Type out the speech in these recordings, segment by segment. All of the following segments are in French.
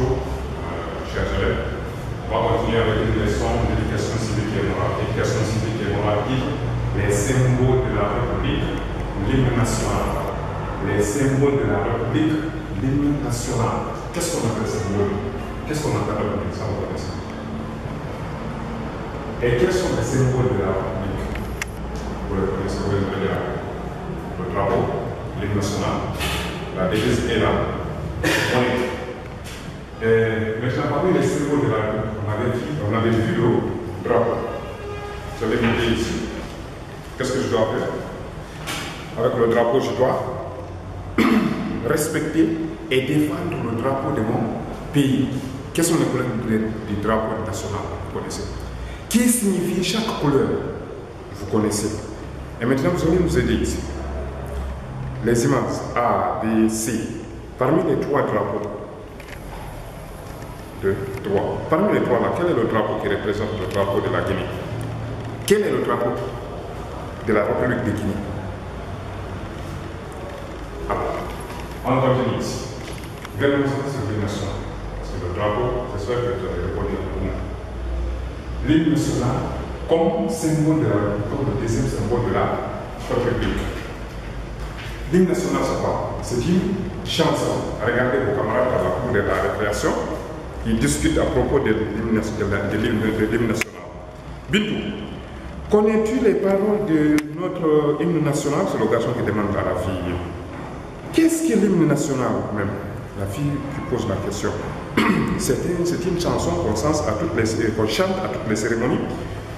Bonjour, chers élèves. On va continuer avec une leçon d'éducation civique et morale. Éducation civique et morale dit les symboles de la République, l'hymne national. Les symboles de la République, l'hymne national. Qu'est-ce qu'on appelle symbole? Qu'est-ce qu'on appelle la République? Ça, vous connaissez. Et quels sont les symboles de la République? Vous les connaissez, vous les avez là. Le drapeau, l'hymne national, la devise est là. Maintenant, parmi les symboles de la République, on avait vu le drapeau. Je l'ai mis ici. Qu'est-ce que je dois faire? Avec le drapeau, je dois respecter et défendre le drapeau de mon pays. Quelles sont les couleurs du drapeau national? Vous connaissez. Qui signifie chaque couleur? Vous connaissez. Et maintenant, vous allez nous aider ici. Les images A, B, C. Parmi les trois drapeaux, 2, 3. Parmi les trois là, quel est le drapeau qui représente le drapeau de la Guinée? Quel est le drapeau de la République de Guinée? Alors, on continue ici. Regardons ça sur l'hymne national. Parce que le drapeau, c'est ça que je vais répondre pour moi. L'hymne national, comme symbole de la République, comme le deuxième symbole de la République. L'hymne national, c'est quoi? C'est une chanson. Regardez vos camarades à la cour de la récréation. Ils discutent à propos de l'hymne national. Bintou, connais-tu les paroles de notre hymne national? C'est le garçon qui demande à la fille. Qu'est-ce que l'hymne national même? La fille qui pose la question. C'est une chanson qu'on chante à toutes les cérémonies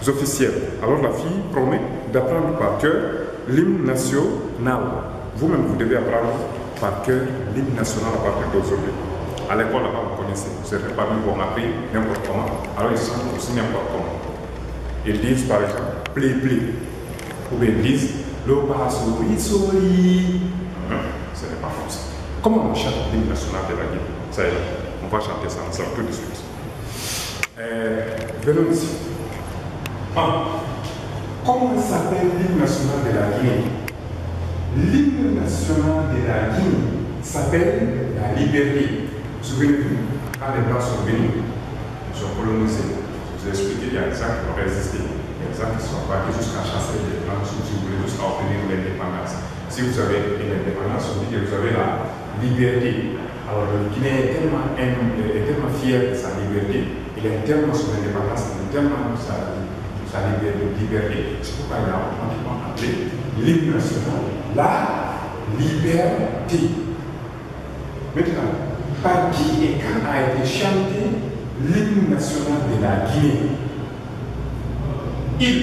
officielles. Alors la fille promet d'apprendre par cœur l'hymne national. Vous-même, vous devez apprendre par cœur l'hymne national à partir d'aujourd'hui. À l'école, là-bas, vous connaissez, certains parmi vous ont appris n'importe comment, alors ils chantent aussi n'importe comment. Ils disent par exemple, plé, ou bien ils disent, le pasori, sori. Ce n'est pas comme ça. Comment on chante l'hymne national de la Guinée? Ça y est, on va chanter ça ensemble tout de suite. Venons ici. Comment s'appelle l'hymne national de la Guinée? L'hymne national de la Guinée s'appelle la liberté. Souvenez-vous, quand les Blancs sont venus, ils sont colonisés. Je vous ai expliqué, il y a des gens qui ont résisté. Il y a des gens qui sont partis jusqu'à chasser les Blancs, si vous voulez, jusqu'à obtenir l'indépendance. Si vous avez l'indépendance, on dit que vous avez la liberté. Alors le Guinéen est tellement fier de sa liberté, il aime tellement son indépendance, il aime tellement sa liberté. C'est pourquoi il a automatiquement appelé l'hymne national la liberté. Maintenant, par qui et quand a été chanté l'hymne national de la Guinée? Il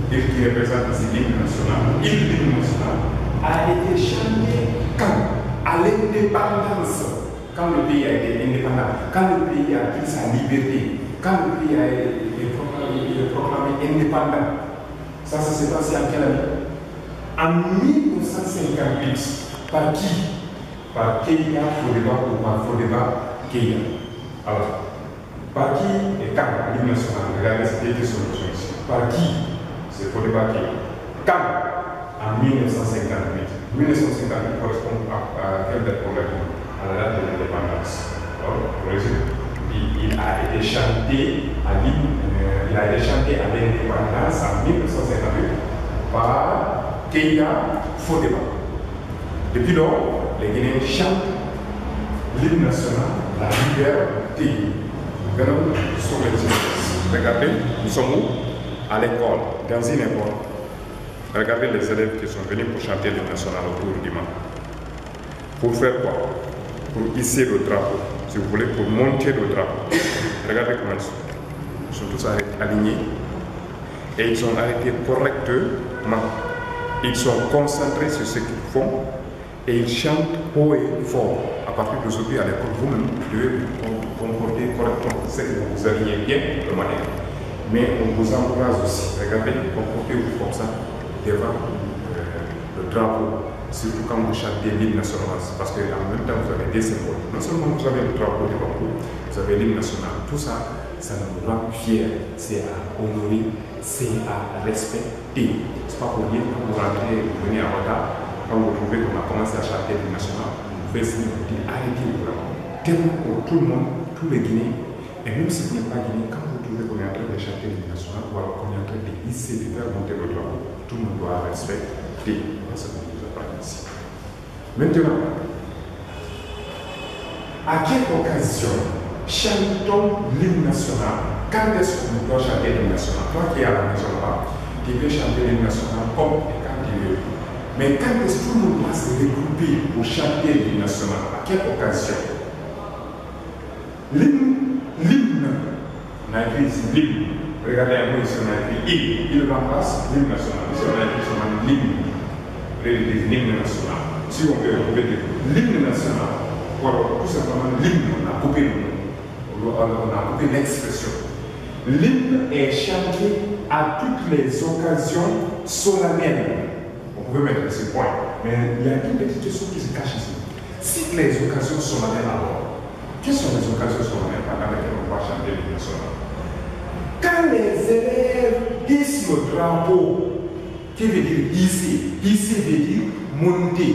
qui représente ici l'hymne national, l'hymne national a été chanté quand? À l'indépendance. Quand le pays a été indépendant, quand le pays a pris sa liberté, quand le pays a été proclamé indépendant. Ça s'est passé en quelle année? En 1958. Par qui? Par Keïa Fodeba ou par Fodeba Keïa. Alors, par qui et quand l'hymne national? Regardez cette question ici. Par qui? C'est Fodeba Keïa. Quand? En 1958. 1958 correspond à quelle date pour la Guinée? À la date de l'indépendance. Alors, pour résumer, il a été chanté à l'indépendance en 1958 par Keïa Fodeba. Depuis lors, les Guinéens chantent l'hymne national, la liberté. Venons sur les images. Regardez, nous sommes où? À l'école, dans une école. Regardez les élèves qui sont venus pour chanter l'hymne national autour du mât. Pour faire quoi? Pour hisser le drapeau, si vous voulez, pour monter le drapeau. Regardez comment ils sont tous alignés. Et ils sont arrêtés correctement. Ils sont concentrés sur ce qu'ils font. Et ils chantent haut et fort. À partir d'aujourd'hui, à l'école, vous-même, vous devez vous comporter correctement. C'est que vous alignez bien de manière. Mais on vous encourage aussi. Regardez, comportez-vous comme ça devant le drapeau, surtout quand vous chantez l'hymne national, parce qu'en même temps vous avez des symboles. Non seulement vous avez le drapeau devant vous, vous avez l'hymne national. Tout ça, ça nous rend fiers. C'est à honorer, c'est à respecter. C'est pas pour rien quand vous rentrez, vous venez en retard, quand vous trouvez qu'on a commencé à chanter l'hymne national, vous pouvez signe, vous dites arrêtez vraiment. tellement pour tout le monde, tous les Guinéens, et même si vous n'êtes pas Guinéen, quand vous trouvez qu'on est en train de chanter l'hymne national, ou alors qu'on est en train de hisser, de faire monter le drapeau, tout le monde doit respecter ce qu'on nous apprend ici. Maintenant, à quelle occasion chante-t-on l'hymne national? Quand est-ce qu'on doit chanter l'hymne national? Toi qui es à la maison là, tu peux chanter l'hymne national comme et quand tu veux. Mais quand est-ce que tout le monde doit se regrouper pour chanter l'hymne national? À quelle occasion? L'hymne, on a écrit ici l'hymne. Regardez un peu ici, on a écrit il remplace l'hymne national. Ici, on a écrit seulement l'hymne. L'hymne national. Si on veut dire l'hymne national, ou alors tout simplement l'hymne, on a coupé l'expression. L'hymne est chanté à toutes les occasions solennelles. On peut mettre ce point, mais il y a une petite chose qui se cache ici. Si les occasions solennelles alors, quelles sont les occasions solennelles pendant lesquelles on va chanter l'hymne national? Quand les élèves hissent le drapeau, qui veut dire hisser? Hisser veut dire monter.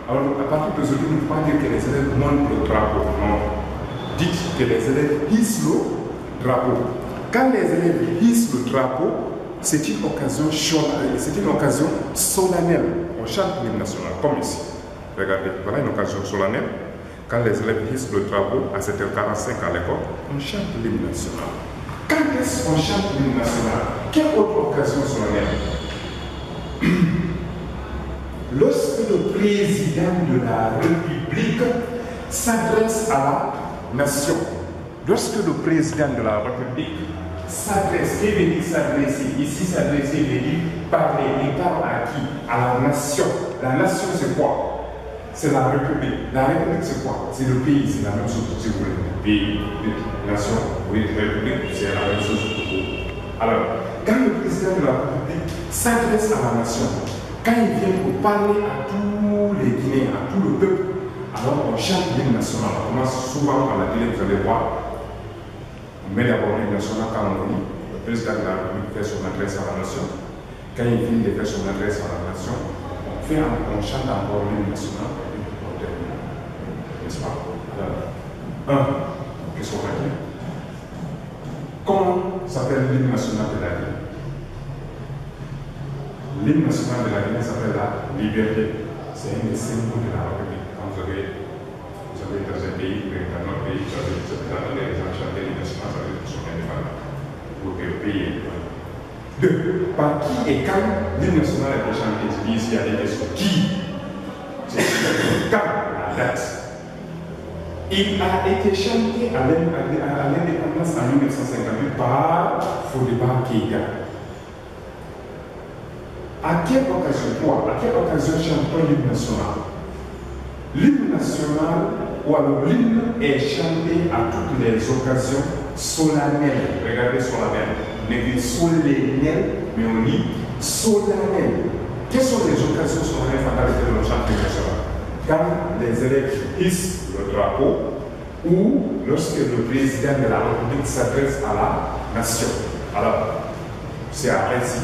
Alors, à partir d'aujourd'hui, on ne peut pas dire que les élèves montent le drapeau. Non. Dites que les élèves hissent le drapeau. Quand les élèves hissent le drapeau, c'est une occasion solennelle. On chante l'hymne national, comme ici. Regardez, voilà une occasion solennelle. Quand les élèves hissent le drapeau à 7h45 à l'école, on chante l'hymne national. Quand est-ce qu'on chante l'hymne national? Quelle autre occasion solennelle? Lorsque le président de la République s'adresse à la nation. Lorsque le président de la République s'adresse, qui veut dire s'adresser? Ici, s'adresser veut dire parler. Il parle à qui? À la nation. La nation, c'est quoi? C'est la République. La République, c'est quoi? C'est le pays, c'est la même chose, si vous voulez. Pays, nation, oui, République, c'est la même chose pour vous. Alors, quand le président de la République s'adresse à la nation, quand il vient pour parler à tous les Guinéens, à tout le peuple, alors on chante l'hymne national. On commence souvent par la télé, vous allez voir. On met d'abord l'hymne national quand on dit. Le président de la République fait son adresse à la nation. Quand il vient de faire son adresse à la nation, on chante encore l'hymne national. N'est-ce pas? Alors, qu'est-ce qu'on va dire? Comment s'appelle l'hymne national de la Guinée? L'hymne national de la Guinée s'appelle la liberté. C'est un des symboles de la République. Quand vous avez dans un pays, dans notre pays, vous avez les gens chanter l'hymne national, ça veut dire qu'ils sont indépendants. Pour que le pays est indépendant. Deux, par qui et quand l'hymne national est chanté? Ici, il y a des questions. Qui? C'est quand? La date. Il a été chanté à l'indépendance en 1958 par Fodeba Keïta. À quelle occasion chante-t-on l'hymne national? L'hymne national, ou alors l'hymne est chanté à toutes les occasions solennelles. Regardez solennelles. On dit solennelles, mais on dit solennelles. Quelles sont les occasions solennelles pendant lesquelles on chante l'hymne national? Quand les élèves hissent le drapeau ou lorsque le président de la République s'adresse à la nation. Alors, c'est arrêté.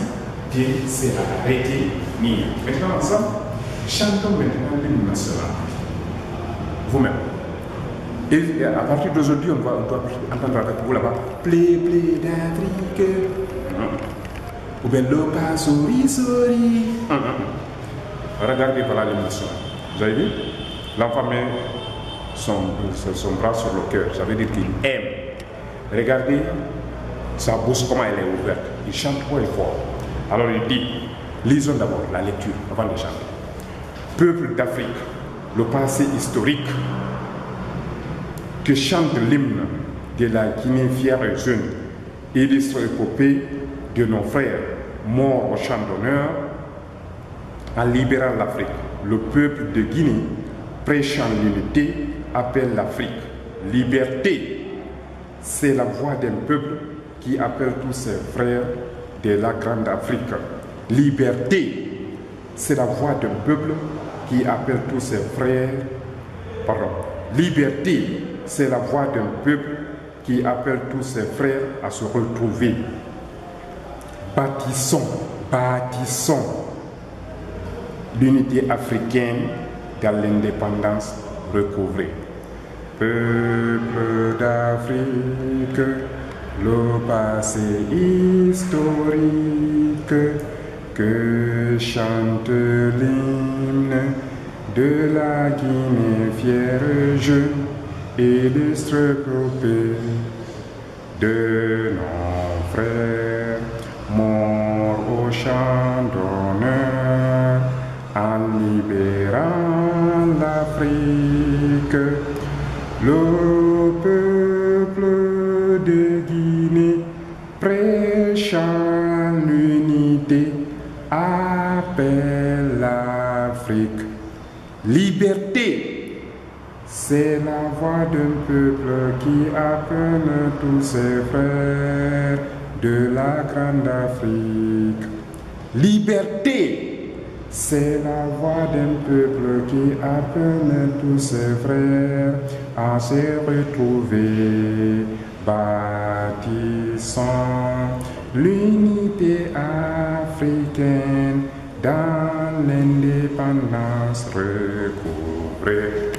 C'est arrêté. Maintenant, ensemble, chantons maintenant l'hymne national. Vous-même. Et à partir d'aujourd'hui, on doit entendre avec vous là-bas. Plé d'Afrique. Ou bien l'opa sori. Regardez par l'hymne national. Vous avez vu? L'enfant met son bras sur le cœur. Ça veut dire qu'il aime. Regardez sa bouche, comment elle est ouverte. Il chante haut et fort. Alors il dit, lisons d'abord la lecture avant de chanter. Peuple d'Afrique, le passé historique que chante l'hymne de la Guinée fière et jeune, illustre épopée de nos frères morts au champ d'honneur en libérant l'Afrique. Le peuple de Guinée, prêchant l'unité, appelle l'Afrique. Liberté, c'est la voix d'un peuple qui appelle tous ses frères de la grande Afrique. Liberté, c'est la voix d'un peuple qui appelle tous ses frères. Liberté, c'est la voix d'un peuple qui appelle tous ses frères à se retrouver. Bâtissons l'unité africaine dans l'indépendance recouvrée. peuple d'Afrique, le passé historique que chante l'hymne de la Guinée fière, jeune, illustre peuple de nos frères, morts au champ d'honneur, en libérant l'Afrique. Le peuple de Guinée prêchant l'unité appelle l'Afrique. Liberté, c'est la voix d'un peuple qui appelle tous ses frères de la grande Afrique. Liberté, c'est la voix d'un peuple qui appelle tous ses frères à se retrouver, bâtissant l'unité africaine dans l'indépendance recouvrée.